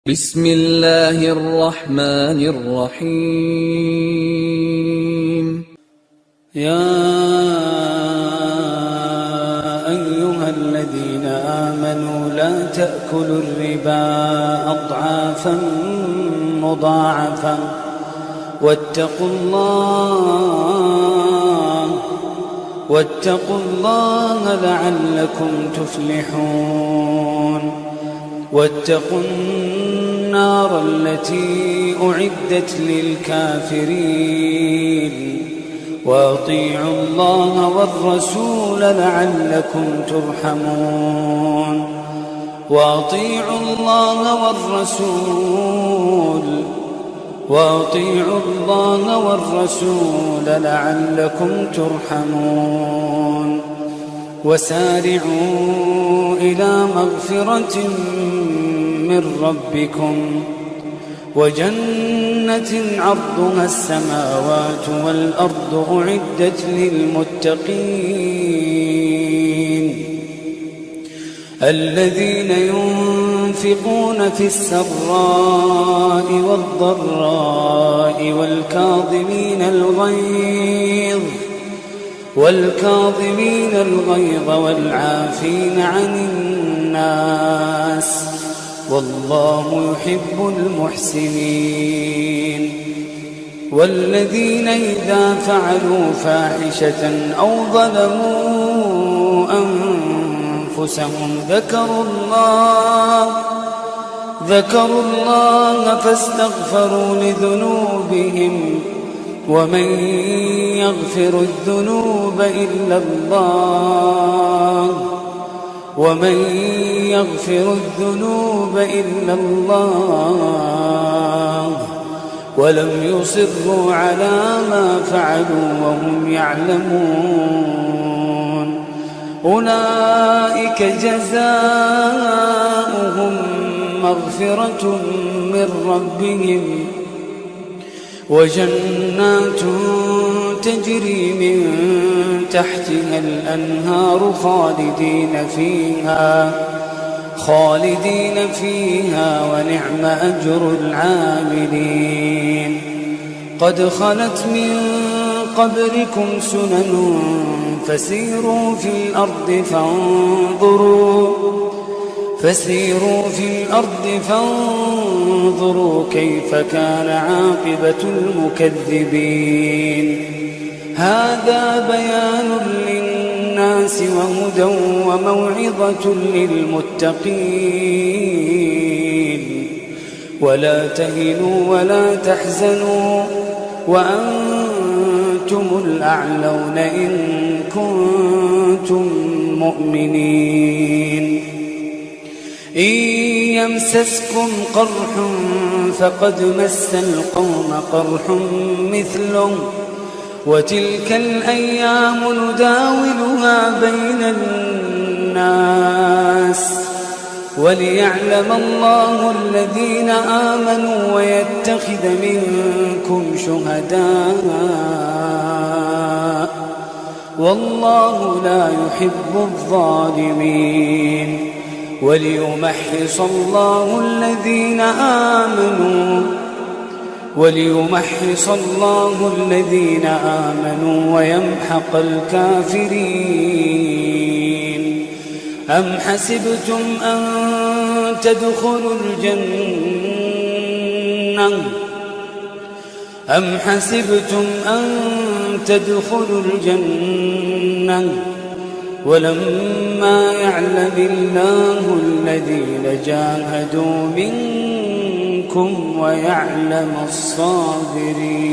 بسم الله الرحمن الرحيم. يا أيها الذين آمنوا لا تأكلوا الربا أضعافا مضاعفة واتقوا الله لعلكم تفلحون. واتقوا النار التي أعدت للكافرين وأطيعوا الله والرسول لعلكم ترحمون. وأطيعوا الله والرسول لعلكم ترحمون. وسارعوا إلى مغفرة من ربكم وجنة عرضها السماوات والأرض أعدت للمتقين الذين ينفقون في السراء والضراء والكاظمين الغيظ والعافين عن الناس والله يحب المحسنين. والذين إذا فعلوا فاحشة أو ظلموا أنفسهم ذكروا الله فاستغفروا لذنوبهم ومن يغفر الذنوب إلا الله ولم يصروا على ما فعلوا وهم يعلمون أولئك جزاؤهم مغفرة من ربهم وجنات تجري من تحتها الأنهار خالدين فيها ونعم أجر العاملين. قد خلت من قبلكم سنن فسيروا في الأرض فانظروا كيف كان عاقبة المكذبين. هذا بيان للناس وهدى وموعظة للمتقين. ولا تهنوا ولا تحزنوا وأنتم الأعلون إن كنتم مؤمنين. إن يمسسكم قرح فقد مس القوم قرح مثله وتلك الأيام نداولها بين الناس وليعلم الله الذين آمنوا ويتخذ منكم شهداء والله لا يحب الظالمين. وليمحص الله الذين آمنوا ويمحق الكافرين. أم حسبتم أن تدخلوا الجنة ولما يعلم الله الذين جاهدوا منكم ويعلم الصابرين.